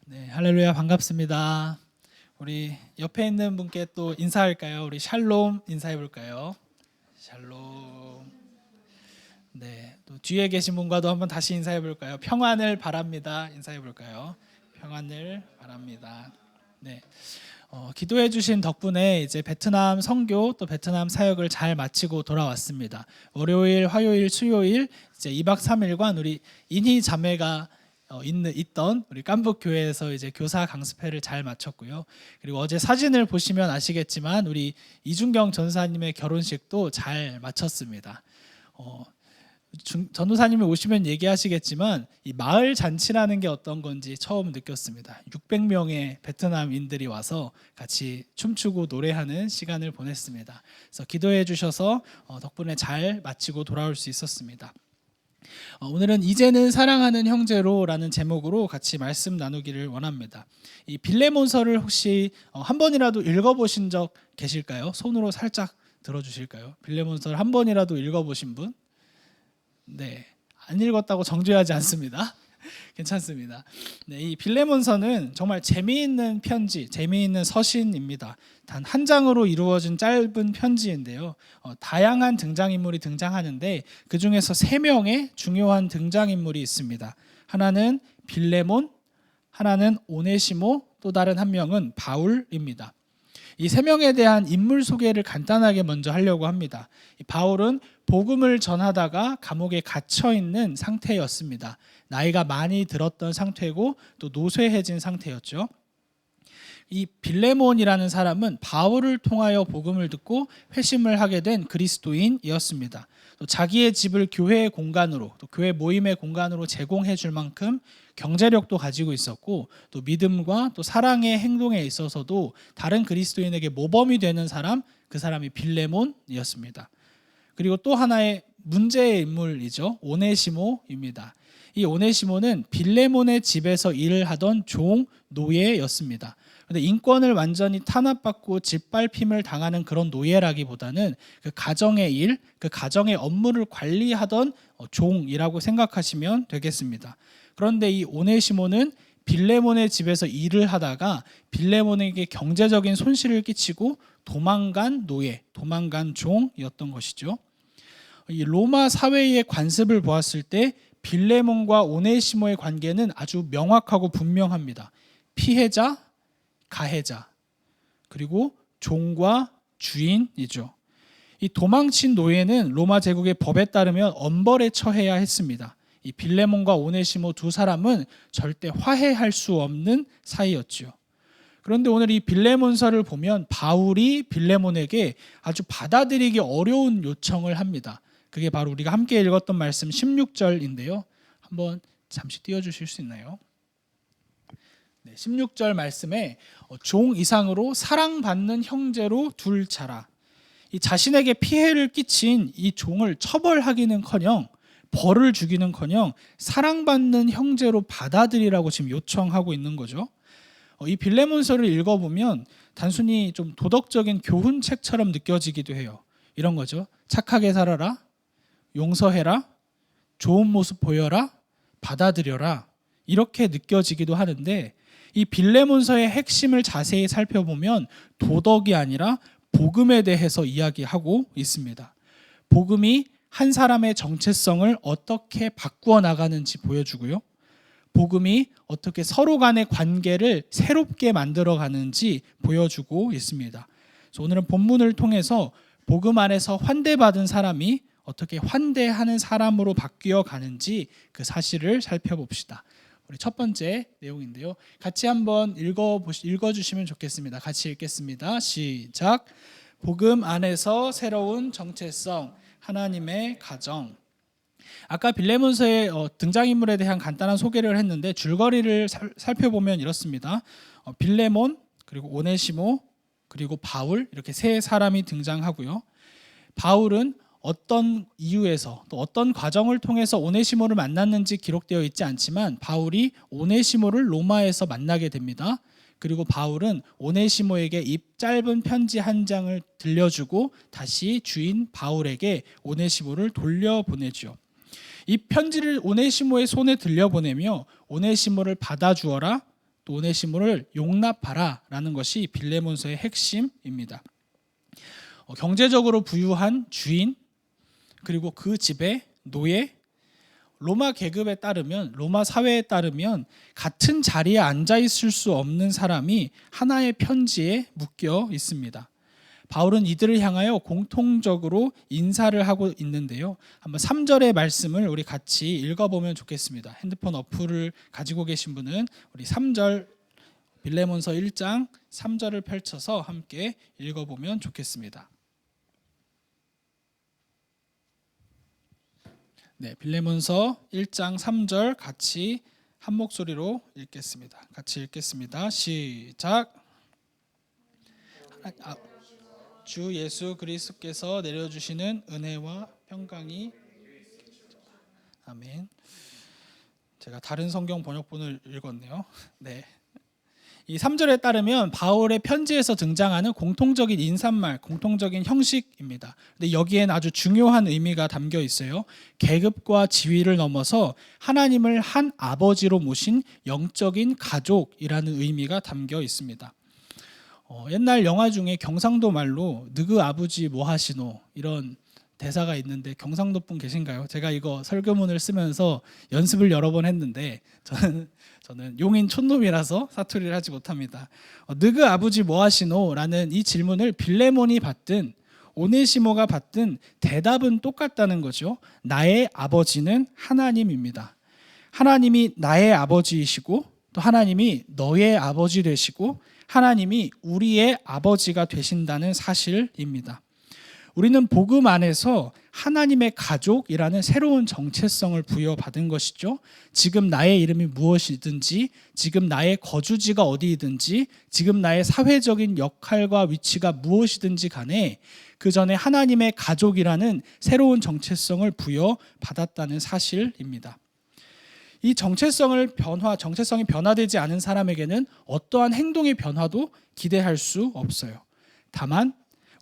네, 할렐루야 반갑습니다. 우리 옆에 있는 분께 또 인사할까요? 우리 샬롬 인사해 볼까요? 샬롬. 네, 또 뒤에 계신 분과도 한번 다시 인사해 볼까요? 평안을 바랍니다. 인사해 볼까요? 평안을 바랍니다. 네, 기도해 주신 덕분에 이제 베트남 선교 또 베트남 사역을 잘 마치고 돌아왔습니다. 월요일, 화요일, 수요일 이제 2박 3일간 우리 인희 자매가 있던 우리 깜북 교회에서 이제 교사 강습회를 잘 마쳤고요. 그리고 어제 사진을 보시면 아시겠지만 우리 이준경 전사님의 결혼식도 잘 마쳤습니다. 전도사님이 오시면 얘기하시겠지만 이 마을 잔치라는 게 어떤 건지 처음 느꼈습니다. 600명의 베트남인들이 와서 같이 춤추고 노래하는 시간을 보냈습니다. 그래서 기도해 주셔서 덕분에 잘 마치고 돌아올 수 있었습니다. 오늘은 이제는 사랑하는 형제로라는 제목으로 같이 말씀 나누기를 원합니다. 이 빌레몬서를 혹시 한 번이라도 읽어보신 적 계실까요? 손으로 살짝 들어주실까요? 빌레몬서를 한 번이라도 읽어보신 분? 네, 안 읽었다고 정죄하지 않습니다. 괜찮습니다. 네, 이 빌레몬서는 정말 재미있는 편지, 재미있는 서신입니다. 단 한 장으로 이루어진 짧은 편지인데요. 다양한 등장인물이 등장하는데 그 중에서 3명의 중요한 등장인물이 있습니다. 하나는 빌레몬, 하나는 오네시모, 또 다른 한 명은 바울입니다. 이 3명에 대한 인물 소개를 간단하게 먼저 하려고 합니다. 바울은 복음을 전하다가 감옥에 갇혀 있는 상태였습니다. 나이가 많이 들었던 상태고 또 노쇠해진 상태였죠. 이 빌레몬이라는 사람은 바울을 통하여 복음을 듣고 회심을 하게 된 그리스도인이었습니다. 또 자기의 집을 교회의 공간으로, 또 교회 모임의 공간으로 제공해 줄 만큼 경제력도 가지고 있었고 또 믿음과 또 사랑의 행동에 있어서도 다른 그리스도인에게 모범이 되는 사람, 그 사람이 빌레몬이었습니다. 그리고 또 하나의 문제의 인물이죠. 오네시모입니다. 이 오네시모는 빌레몬의 집에서 일을 하던 종 노예였습니다. 그런데 인권을 완전히 탄압받고 짓밟힘을 당하는 그런 노예라기보다는 그 가정의 일, 그 가정의 업무를 관리하던 종이라고 생각하시면 되겠습니다. 그런데 이 오네시모는 빌레몬의 집에서 일을 하다가 빌레몬에게 경제적인 손실을 끼치고 도망간 노예, 도망간 종이었던 것이죠. 이 로마 사회의 관습을 보았을 때 빌레몬과 오네시모의 관계는 아주 명확하고 분명합니다. 피해자, 가해자, 그리고 종과 주인이죠. 이 도망친 노예는 로마 제국의 법에 따르면 엄벌에 처해야 했습니다. 이 빌레몬과 오네시모 두 사람은 절대 화해할 수 없는 사이였죠. 그런데 오늘 이 빌레몬서를 보면 바울이 빌레몬에게 아주 받아들이기 어려운 요청을 합니다. 그게 바로 우리가 함께 읽었던 말씀 16절인데요. 한번 잠시 띄워주실 수 있나요? 네, 16절 말씀에 종 이상으로 사랑받는 형제로 둘 자라. 이 자신에게 피해를 끼친 이 종을 처벌하기는커녕 벌을 주기는커녕 사랑받는 형제로 받아들이라고 지금 요청하고 있는 거죠. 이 빌레몬서를 읽어보면 단순히 좀 도덕적인 교훈책처럼 느껴지기도 해요. 이런 거죠. 착하게 살아라, 용서해라, 좋은 모습 보여라, 받아들여라, 이렇게 느껴지기도 하는데 이 빌레몬서의 핵심을 자세히 살펴보면 도덕이 아니라 복음에 대해서 이야기하고 있습니다. 복음이 한 사람의 정체성을 어떻게 바꾸어 나가는지 보여주고요. 복음이 어떻게 서로 간의 관계를 새롭게 만들어 가는지 보여주고 있습니다. 그래서 오늘은 본문을 통해서 복음 안에서 환대받은 사람이 어떻게 환대하는 사람으로 바뀌어 가는지 그 사실을 살펴봅시다. 우리 첫 번째 내용인데요. 같이 한번 읽어주시면 좋겠습니다. 같이 읽겠습니다. 시작. 복음 안에서 새로운 정체성, 하나님의 가정. 아까 빌레몬서의 등장인물에 대한 간단한 소개를 했는데 줄거리를 살펴보면 이렇습니다. 빌레몬, 그리고 오네시모, 그리고 바울, 이렇게 세 사람이 등장하고요. 바울은 어떤 이유에서 또 어떤 과정을 통해서 오네시모를 만났는지 기록되어 있지 않지만 바울이 오네시모를 로마에서 만나게 됩니다. 그리고 바울은 오네시모에게 입 짧은 편지 한 장을 들려주고 다시 주인 바울에게 오네시모를 돌려보내죠. 이 편지를 오네시모의 손에 들려보내며 오네시모를 받아주어라, 또 오네시모를 용납하라라는 것이 빌레몬서의 핵심입니다. 경제적으로 부유한 주인, 그리고 그 집의 노예, 로마 계급에 따르면, 로마 사회에 따르면 같은 자리에 앉아 있을 수 없는 사람이 하나의 편지에 묶여 있습니다. 바울은 이들을 향하여 공통적으로 인사를 하고 있는데요. 한번 3절의 말씀을 우리 같이 읽어보면 좋겠습니다. 핸드폰 어플을 가지고 계신 분은 우리 3절, 빌레몬서 1장 3절을 펼쳐서 함께 읽어보면 좋겠습니다. 네, 빌레몬서 1장 3절 같이 한 목소리로 읽겠습니다. 같이 읽겠습니다. 시작. 주 예수 그리스도께서 내려주시는 은혜와 평강이, 아멘. 제가 다른 성경 번역본을 읽었네요. 네. 이 3절에 따르면 바울의 편지에서 등장하는 공통적인 인사말, 공통적인 형식입니다. 근데 여기엔 아주 중요한 의미가 담겨 있어요. 계급과 지위를 넘어서 하나님을 한 아버지로 모신 영적인 가족이라는 의미가 담겨 있습니다. 옛날 영화 중에 경상도 말로 느그 아버지 뭐 하시노 이런 대사가 있는데 경상도 분 계신가요? 제가 이거 설교문을 쓰면서 연습을 여러 번 했는데 저는 용인 촌놈이라서 사투리를 하지 못합니다. 느그 아버지 뭐 하시노? 라는 이 질문을 빌레몬이 받든 오네시모가 받든 대답은 똑같다는 거죠. 나의 아버지는 하나님입니다. 하나님이 나의 아버지이시고 또 하나님이 너의 아버지 되시고 하나님이 우리의 아버지가 되신다는 사실입니다. 우리는 복음 안에서 하나님의 가족이라는 새로운 정체성을 부여받은 것이죠. 지금 나의 이름이 무엇이든지, 지금 나의 거주지가 어디이든지, 지금 나의 사회적인 역할과 위치가 무엇이든지 간에 그 전에 하나님의 가족이라는 새로운 정체성을 부여받았다는 사실입니다. 이 정체성이 변화되지 않은 사람에게는 어떠한 행동의 변화도 기대할 수 없어요. 다만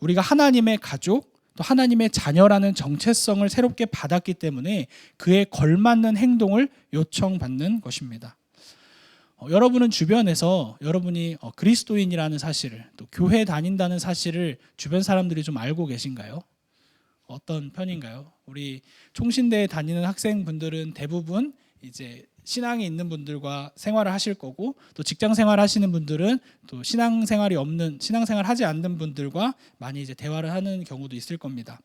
우리가 하나님의 가족, 또 하나님의 자녀라는 정체성을 새롭게 받았기 때문에 그에 걸맞는 행동을 요청받는 것입니다. 여러분은 주변에서 여러분이 그리스도인이라는 사실을, 또 교회 다닌다는 사실을 주변 사람들이 좀 알고 계신가요? 어떤 편인가요? 우리 총신대에 다니는 학생분들은 대부분 이제 신앙이 있는 분들과 생활을 하실 거고, 또 직장 생활 하시는 분들은 또 신앙생활 하지 않는 분들과 많이 이제 대화를 하는 경우도 있을 겁니다.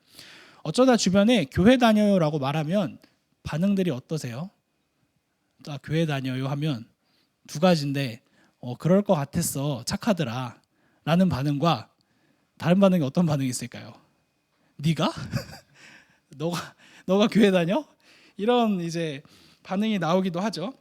어쩌다 주변에 교회 다녀요라고 말하면 반응들이 어떠세요? 나 교회 다녀요 하면 두 가지인데 그럴 것 같았어, 착하더라 라는 반응과 다른 반응이 어떤 반응이 있을까요? 네가? 너가 교회 다녀? 이런 이제 반응이 나오기도 하죠.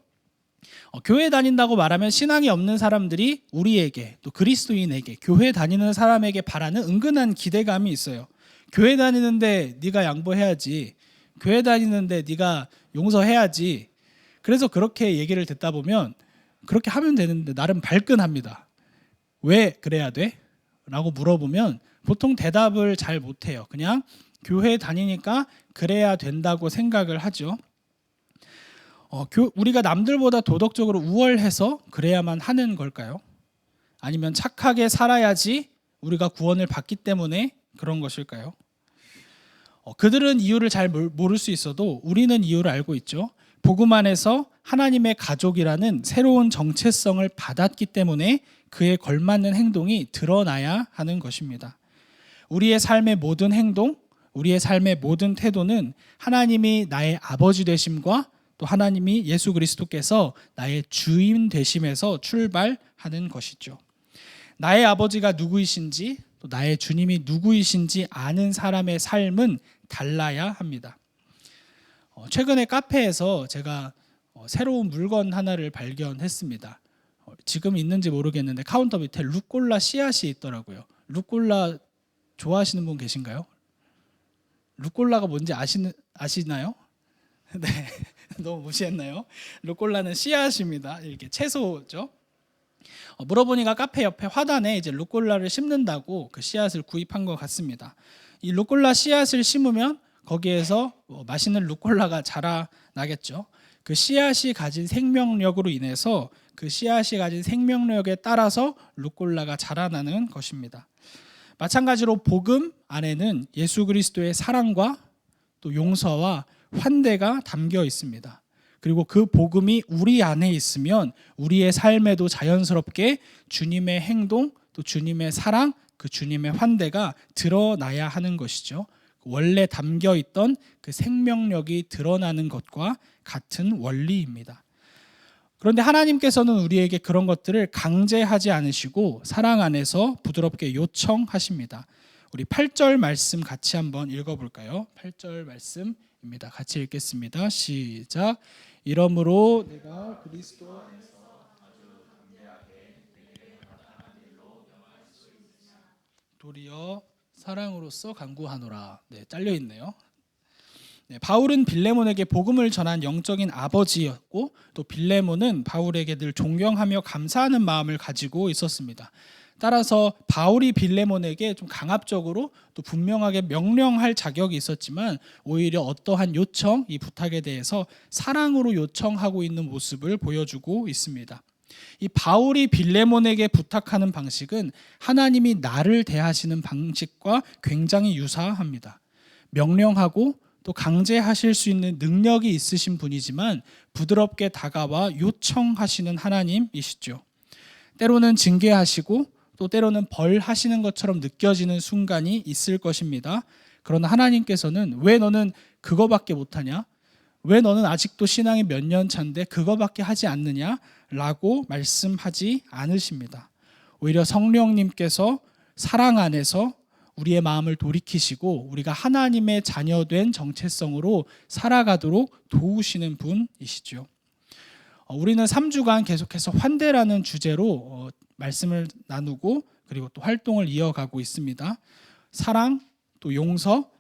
교회 다닌다고 말하면 신앙이 없는 사람들이 우리에게, 또 그리스도인에게, 교회 다니는 사람에게 바라는 은근한 기대감이 있어요. 교회 다니는데 네가 양보해야지, 교회 다니는데 네가 용서해야지. 그래서 그렇게 얘기를 듣다 보면 그렇게 하면 되는데 나름 발끈합니다. 왜 그래야 돼? 라고 물어보면 보통 대답을 잘 못해요. 그냥 교회 다니니까 그래야 된다고 생각을 하죠. 우리가 남들보다 도덕적으로 우월해서 그래야만 하는 걸까요? 아니면 착하게 살아야지 우리가 구원을 받기 때문에 그런 것일까요? 그들은 이유를 잘 모를 수 있어도 우리는 이유를 알고 있죠. 복음 안에서 하나님의 가족이라는 새로운 정체성을 받았기 때문에 그에 걸맞는 행동이 드러나야 하는 것입니다. 우리의 삶의 모든 행동, 우리의 삶의 모든 태도는 하나님이 나의 아버지 되심과 또 하나님이 예수 그리스도께서 나의 주인 되심에서 출발하는 것이죠. 나의 아버지가 누구이신지, 또 나의 주님이 누구이신지 아는 사람의 삶은 달라야 합니다. 최근에 카페에서 제가 새로운 물건 하나를 발견했습니다. 지금 있는지 모르겠는데 카운터 밑에 루꼴라 씨앗이 있더라고요. 루꼴라 좋아하시는 분 계신가요? 루꼴라가 뭔지 아시나요? 네, 너무 무시했나요? 루꼴라는 씨앗입니다. 이렇게 채소죠. 물어보니까 카페 옆에 화단에 이제 루꼴라를 심는다고 그 씨앗을 구입한 것 같습니다. 이 루꼴라 씨앗을 심으면 거기에서 맛있는 루꼴라가 자라나겠죠. 그 씨앗이 가진 생명력으로 인해서 그 씨앗이 가진 생명력에 따라서 루꼴라가 자라나는 것입니다. 마찬가지로 복음 안에는 예수 그리스도의 사랑과 또 용서와 환대가 담겨 있습니다. 그리고 그 복음이 우리 안에 있으면 우리의 삶에도 자연스럽게 주님의 행동, 또 주님의 사랑, 그 주님의 환대가 드러나야 하는 것이죠. 원래 담겨 있던 그 생명력이 드러나는 것과 같은 원리입니다. 그런데 하나님께서는 우리에게 그런 것들을 강제하지 않으시고 사랑 안에서 부드럽게 요청하십니다. 우리 8절 말씀 같이 한번 읽어볼까요? 8절 말씀입니다. 같이 읽겠습니다. 시작. 이러므로 내가 그리스도 안에서 아주 담대하게 내게 마다한 일로 영화할 수 있으랴. 도리어 사랑으로서 간구하노라. 네, 잘려 있네요. 네, 바울은 빌레몬에게 복음을 전한 영적인 아버지였고 또 빌레몬은 바울에게 늘 존경하며 감사하는 마음을 가지고 있었습니다. 따라서 바울이 빌레몬에게 좀 강압적으로 또 분명하게 명령할 자격이 있었지만 오히려 어떠한 요청, 이 부탁에 대해서 사랑으로 요청하고 있는 모습을 보여주고 있습니다. 이 바울이 빌레몬에게 부탁하는 방식은 하나님이 나를 대하시는 방식과 굉장히 유사합니다. 명령하고 또 강제하실 수 있는 능력이 있으신 분이지만 부드럽게 다가와 요청하시는 하나님이시죠. 때로는 징계하시고 또 때로는 벌하시는 것처럼 느껴지는 순간이 있을 것입니다. 그러나 하나님께서는 왜 너는 그거밖에 못하냐? 왜 너는 아직도 신앙이 몇 년 차인데 그거밖에 하지 않느냐? 라고 말씀하지 않으십니다. 오히려 성령님께서 사랑 안에서 우리의 마음을 돌이키시고 우리가 하나님의 자녀된 정체성으로 살아가도록 도우시는 분이시죠. 우리는 3주간 계속해서 환대라는 주제로 말씀을 나누고 그리고 또 활동을 이어가고 있습니다. 사랑, 또 용서,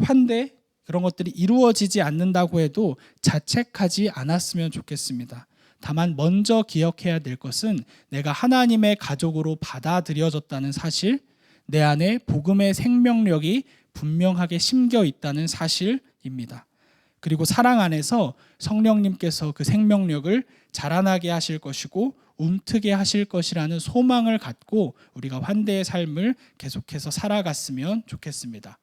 환대 그런 것들이 이루어지지 않는다고 해도 자책하지 않았으면 좋겠습니다. 다만 먼저 기억해야 될 것은 내가 하나님의 가족으로 받아들여졌다는 사실, 내 안에 복음의 생명력이 분명하게 심겨 있다는 사실입니다. 그리고 사랑 안에서 성령님께서 그 생명력을 자라나게 하실 것이고 움트게 하실 것이라는 소망을 갖고 우리가 환대의 삶을 계속해서 살아갔으면 좋겠습니다.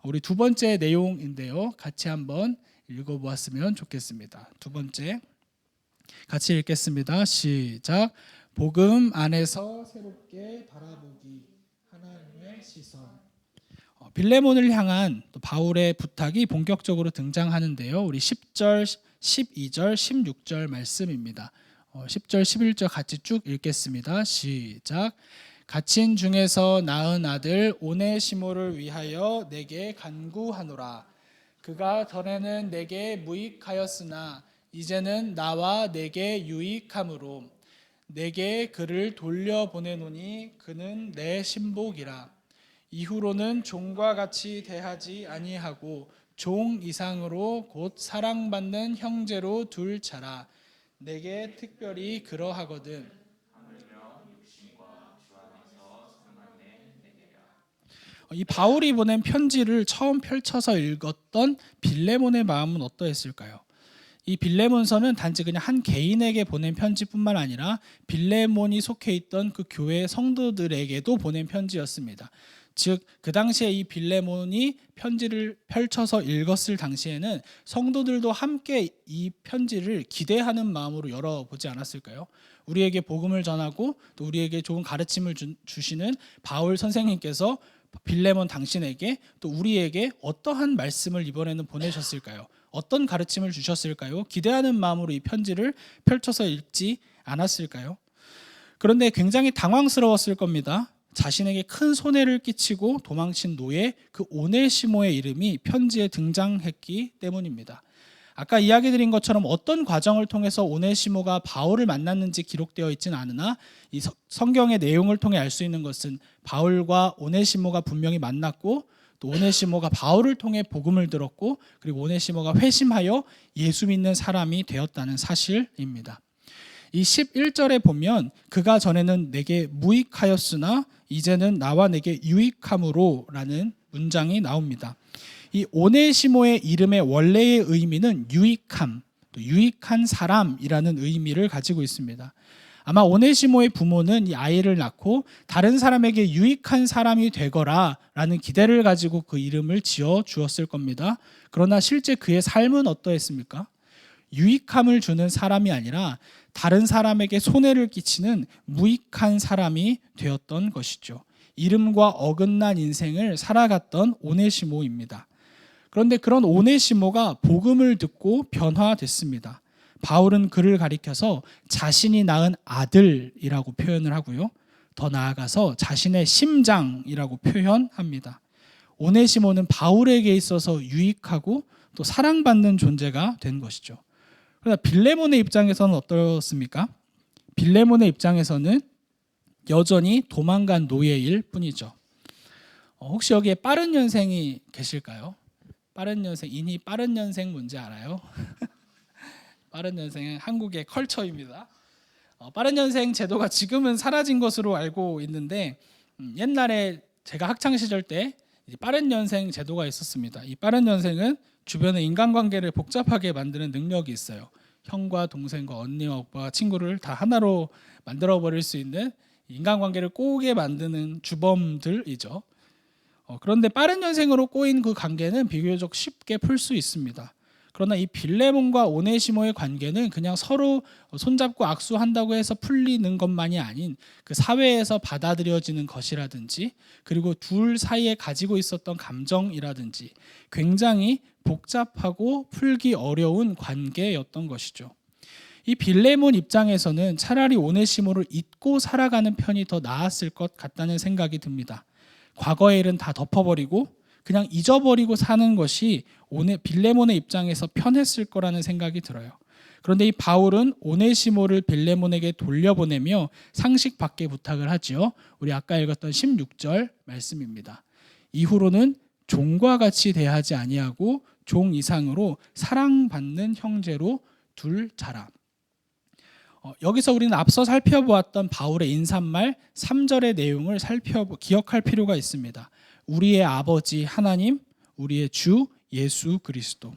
우리 두 번째 내용인데요. 같이 한번 읽어보았으면 좋겠습니다. 두 번째 같이 읽겠습니다. 시작. 복음 안에서 새롭게 바라보기 하나님의 시선. 빌레몬을 향한 또 바울의 부탁이 본격적으로 등장하는데요. 우리 10절, 12절, 16절 말씀입니다. 10절, 11절 같이 쭉 읽겠습니다. 시작. 갇힌 중에서 낳은 아들 오네시모를 위하여 내게 간구하노라. 그가 전에는 내게 무익하였으나 이제는 나와 내게 유익함으로 내게 그를 돌려보내노니 그는 내 신복이라. 이후로는 종과 같이 대하지 아니하고 종 이상으로 곧 사랑받는 형제로 둘 자라. 내게 특별히 그러하거든. 이 바울이 보낸 편지를 처음 펼쳐서 읽었던 빌레몬의 마음은 어떠했을까요? 이 빌레몬서는 단지 그냥 한 개인에게 보낸 편지뿐만 아니라 빌레몬이 속해 있던 그 교회 성도들에게도 보낸 편지였습니다. 즉 그 당시에 이 빌레몬이 편지를 펼쳐서 읽었을 당시에는 성도들도 함께 이 편지를 기대하는 마음으로 열어보지 않았을까요? 우리에게 복음을 전하고 또 우리에게 좋은 가르침을 주시는 바울 선생님께서 빌레몬 당신에게 또 우리에게 어떠한 말씀을 이번에는 보내셨을까요? 어떤 가르침을 주셨을까요? 기대하는 마음으로 이 편지를 펼쳐서 읽지 않았을까요? 그런데 굉장히 당황스러웠을 겁니다. 자신에게 큰 손해를 끼치고 도망친 노예 그 오네시모의 이름이 편지에 등장했기 때문입니다. 아까 이야기 드린 것처럼 어떤 과정을 통해서 오네시모가 바울을 만났는지 기록되어 있지는 않으나 이 성경의 내용을 통해 알 수 있는 것은 바울과 오네시모가 분명히 만났고 또 오네시모가 바울을 통해 복음을 들었고 그리고 오네시모가 회심하여 예수 믿는 사람이 되었다는 사실입니다. 이 11절에 보면 그가 전에는 내게 무익하였으나 이제는 나와 내게 유익함으로 라는 문장이 나옵니다. 이 오네시모의 이름의 원래의 의미는 유익함 또 유익한 사람이라는 의미를 가지고 있습니다. 아마 오네시모의 부모는 이 아이를 낳고 다른 사람에게 유익한 사람이 되거라라는 기대를 가지고 그 이름을 지어 주었을 겁니다. 그러나 실제 그의 삶은 어떠했습니까? 유익함을 주는 사람이 아니라 다른 사람에게 손해를 끼치는 무익한 사람이 되었던 것이죠. 이름과 어긋난 인생을 살아갔던 오네시모입니다. 그런데 그런 오네시모가 복음을 듣고 변화됐습니다. 바울은 그를 가리켜서 자신이 낳은 아들이라고 표현을 하고요. 더 나아가서 자신의 심장이라고 표현합니다. 오네시모는 바울에게 있어서 유익하고 또 사랑받는 존재가 된 것이죠. 그러나 빌레몬의 입장에서는 어떻습니까? 빌레몬의 입장에서는 여전히 도망간 노예일 뿐이죠. 혹시 여기에 빠른 년생이 계실까요? 빠른 년생, 인이 빠른 년생 뭔지 알아요? 빠른 년생은 한국의 컬처입니다. 빠른 년생 제도가 지금은 사라진 것으로 알고 있는데 옛날에 제가 학창 시절 때 빠른 년생 제도가 있었습니다. 이 빠른 년생은 주변의 인간관계를 복잡하게 만드는 능력이 있어요. 형과 동생과 언니와 오빠와 친구를 다 하나로 만들어 버릴 수 있는 인간관계를 꼬우게 만드는 주범들이죠. 그런데 빠른 년생으로 꼬인 그 관계는 비교적 쉽게 풀 수 있습니다. 그러나 이 빌레몬과 오네시모의 관계는 그냥 서로 손잡고 악수한다고 해서 풀리는 것만이 아닌 그 사회에서 받아들여지는 것이라든지 그리고 둘 사이에 가지고 있었던 감정이라든지 굉장히 복잡하고 풀기 어려운 관계였던 것이죠. 이 빌레몬 입장에서는 차라리 오네시모를 잊고 살아가는 편이 더 나았을 것 같다는 생각이 듭니다. 과거의 일은 다 덮어버리고 그냥 잊어버리고 사는 것이 빌레몬의 입장에서 편했을 거라는 생각이 들어요. 그런데 이 바울은 오네시모를 빌레몬에게 돌려보내며 상식받게 부탁을 하지요. 우리 아까 읽었던 16절 말씀입니다. 이후로는 종과 같이 대하지 아니하고 종 이상으로 사랑받는 형제로 둘 자라. 여기서 우리는 앞서 살펴보았던 바울의 인사말 3절의 내용을 기억할 필요가 있습니다. 우리의 아버지 하나님, 우리의 주 예수 그리스도.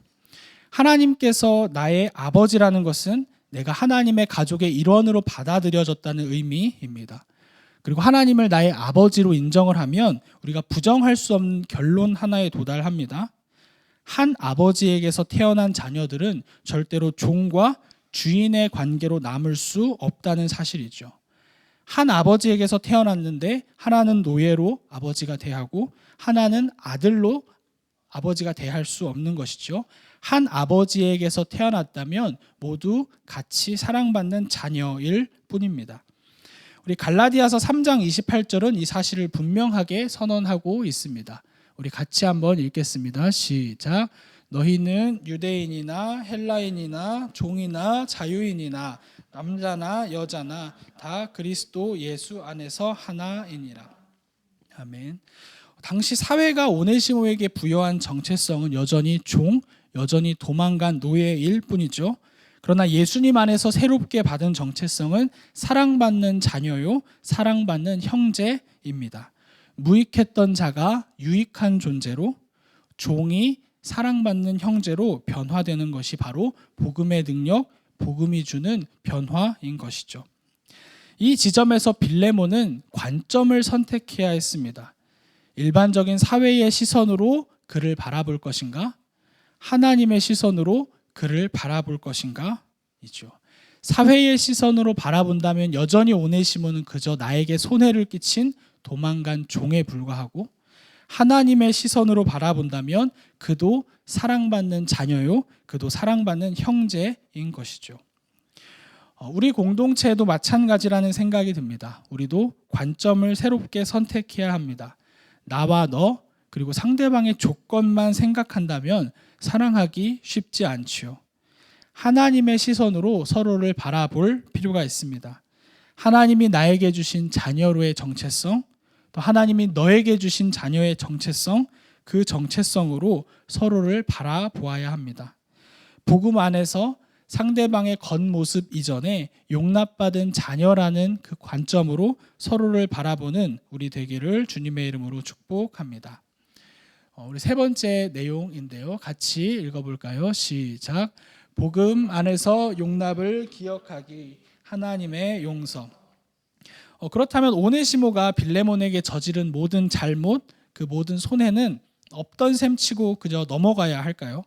하나님께서 나의 아버지라는 것은 내가 하나님의 가족의 일원으로 받아들여졌다는 의미입니다. 그리고 하나님을 나의 아버지로 인정을 하면 우리가 부정할 수 없는 결론 하나에 도달합니다. 한 아버지에게서 태어난 자녀들은 절대로 종과 주인의 관계로 남을 수 없다는 사실이죠. 한 아버지에게서 태어났는데 하나는 노예로 아버지가 대하고 하나는 아들로 아버지가 대할 수 없는 것이죠. 한 아버지에게서 태어났다면 모두 같이 사랑받는 자녀일 뿐입니다. 우리 갈라디아서 3장 28절은 이 사실을 분명하게 선언하고 있습니다. 우리 같이 한번 읽겠습니다. 시작. 너희는 유대인이나 헬라인이나 종이나 자유인이나 남자나 여자나 다 그리스도 예수 안에서 하나이니라. 아멘. 당시 사회가 오네시모에게 부여한 정체성은 여전히 여전히 도망간 노예일 뿐이죠. 그러나 예수님 안에서 새롭게 받은 정체성은 사랑받는 자녀요, 사랑받는 형제입니다. 무익했던 자가 유익한 존재로, 종이 사랑받는 형제로 변화되는 것이 바로 복음의 능력, 복음이 주는 변화인 것이죠. 이 지점에서 빌레몬은 관점을 선택해야 했습니다. 일반적인 사회의 시선으로 그를 바라볼 것인가? 하나님의 시선으로 그를 바라볼 것인가? 이죠. 사회의 시선으로 바라본다면 여전히 오네시모는 그저 나에게 손해를 끼친 도망간 종에 불과하고, 하나님의 시선으로 바라본다면 그도 사랑받는 자녀요, 그도 사랑받는 형제인 것이죠. 우리 공동체에도 마찬가지라는 생각이 듭니다. 우리도 관점을 새롭게 선택해야 합니다. 나와 너 그리고 상대방의 조건만 생각한다면 사랑하기 쉽지 않지요. 하나님의 시선으로 서로를 바라볼 필요가 있습니다. 하나님이 나에게 주신 자녀로의 정체성, 또 하나님이 너에게 주신 자녀의 정체성, 그 정체성으로 서로를 바라보아야 합니다. 복음 안에서 상대방의 겉모습 이전에 용납받은 자녀라는 그 관점으로 서로를 바라보는 우리 되기를 주님의 이름으로 축복합니다. 우리 세 번째 내용인데요. 같이 읽어볼까요? 시작. 복음 안에서 용납을 기억하기, 하나님의 용서. 그렇다면 오네시모가 빌레몬에게 저지른 모든 잘못, 그 모든 손해는 없던 셈치고 그저 넘어가야 할까요?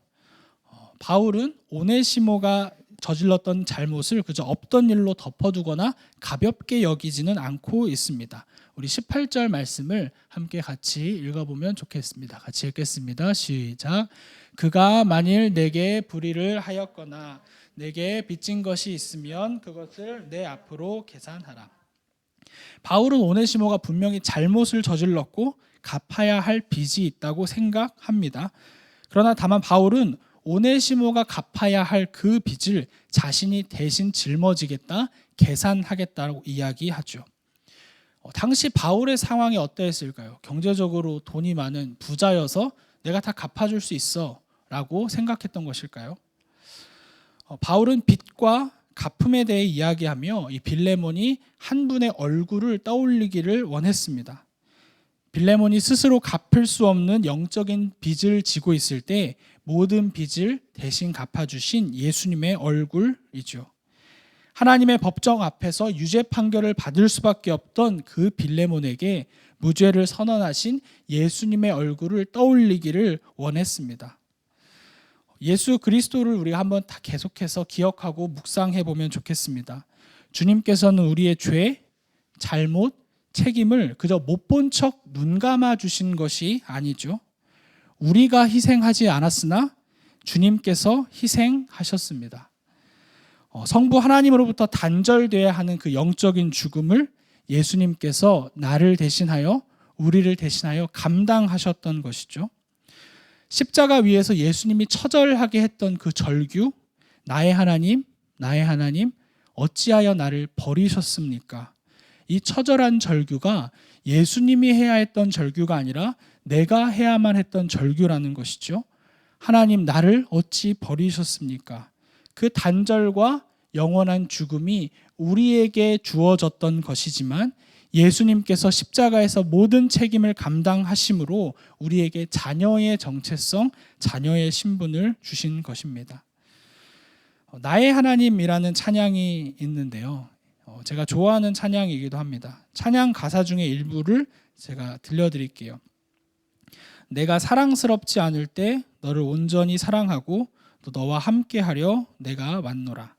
바울은 오네시모가 저질렀던 잘못을 그저 없던 일로 덮어두거나 가볍게 여기지는 않고 있습니다. 우리 18절 말씀을 함께 같이 읽어보면 좋겠습니다. 같이 읽겠습니다. 시작. 그가 만일 내게 불의를 하였거나 내게 빚진 것이 있으면 그것을 내 앞으로 계산하라. 바울은 오네시모가 분명히 잘못을 저질렀고 갚아야 할 빚이 있다고 생각합니다. 그러나 다만 바울은 오네시모가 갚아야 할 그 빚을 자신이 대신 짊어지겠다, 계산하겠다고 이야기하죠. 당시 바울의 상황이 어떠했을까요? 경제적으로 돈이 많은 부자여서 내가 다 갚아줄 수 있어 라고 생각했던 것일까요? 바울은 빚과 갚음에 대해 이야기하며 이 빌레몬이 한 분의 얼굴을 떠올리기를 원했습니다. 빌레몬이 스스로 갚을 수 없는 영적인 빚을 지고 있을 때 모든 빚을 대신 갚아주신 예수님의 얼굴이죠. 하나님의 법정 앞에서 유죄 판결을 받을 수밖에 없던 그 빌레몬에게 무죄를 선언하신 예수님의 얼굴을 떠올리기를 원했습니다. 예수 그리스도를 우리가 한번 다 계속해서 기억하고 묵상해 보면 좋겠습니다. 주님께서는 우리의 죄, 잘못, 책임을 그저 못 본 척 눈 감아 주신 것이 아니죠. 우리가 희생하지 않았으나 주님께서 희생하셨습니다. 성부 하나님으로부터 단절돼야 하는 그 영적인 죽음을 예수님께서 나를 대신하여, 우리를 대신하여 감당하셨던 것이죠. 십자가 위에서 예수님이 처절하게 했던 그 절규, 나의 하나님, 나의 하나님, 어찌하여 나를 버리셨습니까? 이 처절한 절규가 예수님이 해야 했던 절규가 아니라 내가 해야만 했던 절규라는 것이죠. 하나님, 나를 어찌 버리셨습니까? 그 단절과 영원한 죽음이 우리에게 주어졌던 것이지만 예수님께서 십자가에서 모든 책임을 감당하심으로 우리에게 자녀의 정체성, 자녀의 신분을 주신 것입니다. 나의 하나님이라는 찬양이 있는데요. 제가 좋아하는 찬양이기도 합니다. 찬양 가사 중에 일부를 제가 들려드릴게요. 내가 사랑스럽지 않을 때 너를 온전히 사랑하고 또 너와 함께하려 내가 왔노라.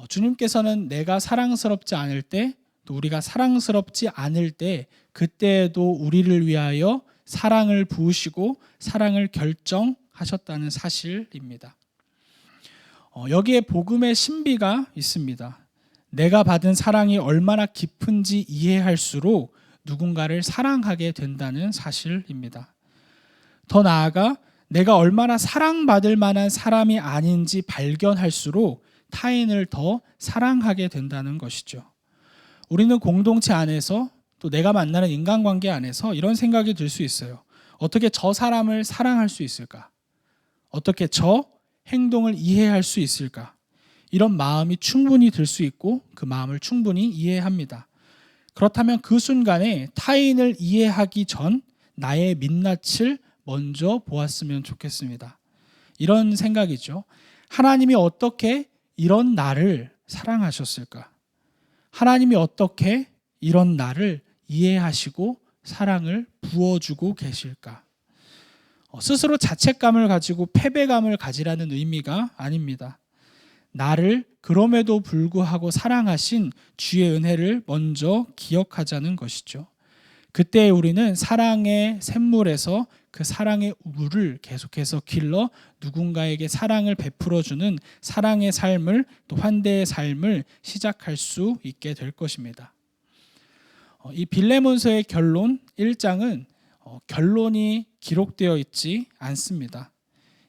주님께서는 내가 사랑스럽지 않을 때, 또 우리가 사랑스럽지 않을 때, 그때에도 우리를 위하여 사랑을 부으시고 사랑을 결정하셨다는 사실입니다. 여기에 복음의 신비가 있습니다. 내가 받은 사랑이 얼마나 깊은지 이해할수록 누군가를 사랑하게 된다는 사실입니다. 더 나아가 내가 얼마나 사랑받을 만한 사람이 아닌지 발견할수록 타인을 더 사랑하게 된다는 것이죠. 우리는 공동체 안에서 또 내가 만나는 인간관계 안에서 이런 생각이 들 수 있어요. 어떻게 저 사람을 사랑할 수 있을까? 어떻게 저 행동을 이해할 수 있을까? 이런 마음이 충분히 들 수 있고 그 마음을 충분히 이해합니다. 그렇다면 그 순간에 타인을 이해하기 전 나의 민낯을 먼저 보았으면 좋겠습니다. 이런 생각이죠. 하나님이 어떻게 이런 나를 사랑하셨을까? 하나님이 어떻게 이런 나를 이해하시고 사랑을 부어주고 계실까? 스스로 자책감을 가지고 패배감을 가지라는 의미가 아닙니다. 나를 그럼에도 불구하고 사랑하신 주의 은혜를 먼저 기억하자는 것이죠. 그때 우리는 사랑의 샘물에서 그 사랑의 물을 계속해서 길러 누군가에게 사랑을 베풀어주는 사랑의 삶을, 또 환대의 삶을 시작할 수 있게 될 것입니다. 이 빌레몬서의 결론 1장은 결론이 기록되어 있지 않습니다.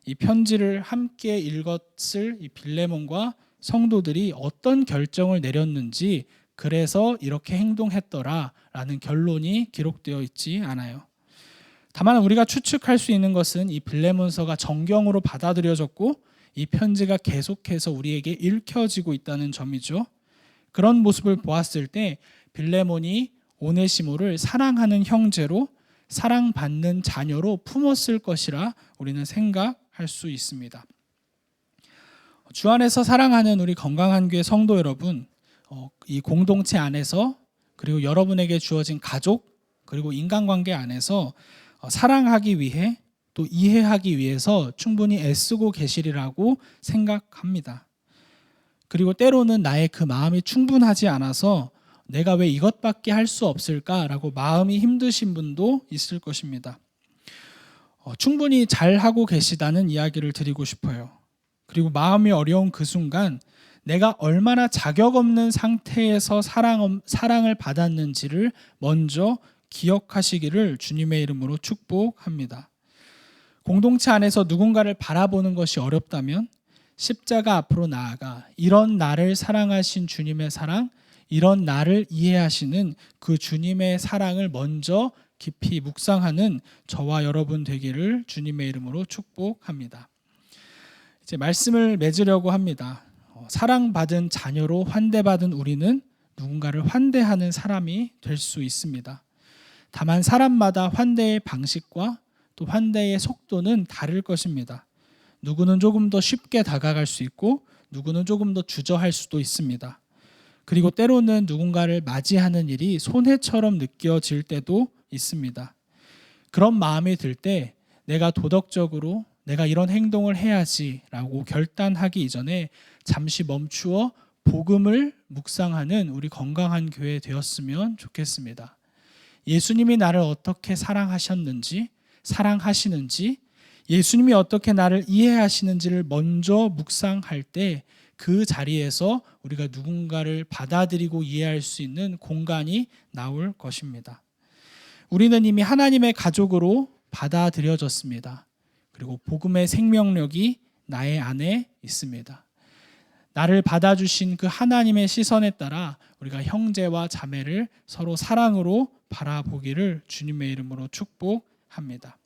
이 편지를 함께 읽었을 이 빌레몬과 성도들이 어떤 결정을 내렸는지, 그래서 이렇게 행동했더라라는 결론이 기록되어 있지 않아요. 다만 우리가 추측할 수 있는 것은 이 빌레몬서가 정경으로 받아들여졌고 이 편지가 계속해서 우리에게 읽혀지고 있다는 점이죠. 그런 모습을 보았을 때 빌레몬이 오네시모를 사랑하는 형제로, 사랑받는 자녀로 품었을 것이라 우리는 생각할 수 있습니다. 주 안에서 사랑하는 우리 건강한 교회 성도 여러분, 이 공동체 안에서 그리고 여러분에게 주어진 가족 그리고 인간관계 안에서 사랑하기 위해 또 이해하기 위해서 충분히 애쓰고 계시리라고 생각합니다. 그리고 때로는 나의 그 마음이 충분하지 않아서 내가 왜 이것밖에 할 수 없을까라고 마음이 힘드신 분도 있을 것입니다. 충분히 잘하고 계시다는 이야기를 드리고 싶어요. 그리고 마음이 어려운 그 순간 내가 얼마나 자격 없는 상태에서 사랑을 받았는지를 먼저 기억하시기를 주님의 이름으로 축복합니다. 공동체 안에서 누군가를 바라보는 것이 어렵다면 십자가 앞으로 나아가 이런 나를 사랑하신 주님의 사랑, 이런 나를 이해하시는 그 주님의 사랑을 먼저 깊이 묵상하는 저와 여러분 되기를 주님의 이름으로 축복합니다. 이제 말씀을 맺으려고 합니다. 사랑받은 자녀로 환대받은 우리는 누군가를 환대하는 사람이 될 수 있습니다. 다만 사람마다 환대의 방식과 또 환대의 속도는 다를 것입니다. 누구는 조금 더 쉽게 다가갈 수 있고 누구는 조금 더 주저할 수도 있습니다. 그리고 때로는 누군가를 맞이하는 일이 손해처럼 느껴질 때도 있습니다. 그런 마음이 들 때 내가 도덕적으로 내가 이런 행동을 해야지라고 결단하기 이전에 잠시 멈추어 복음을 묵상하는 우리 건강한 교회 되었으면 좋겠습니다. 예수님이 나를 어떻게 사랑하셨는지, 사랑하시는지, 예수님이 어떻게 나를 이해하시는지를 먼저 묵상할 때 그 자리에서 우리가 누군가를 받아들이고 이해할 수 있는 공간이 나올 것입니다. 우리는 이미 하나님의 가족으로 받아들여졌습니다. 그리고 복음의 생명력이 나의 안에 있습니다. 나를 받아주신 그 하나님의 시선에 따라 우리가 형제와 자매를 서로 사랑으로 바라보기를 주님의 이름으로 축복합니다.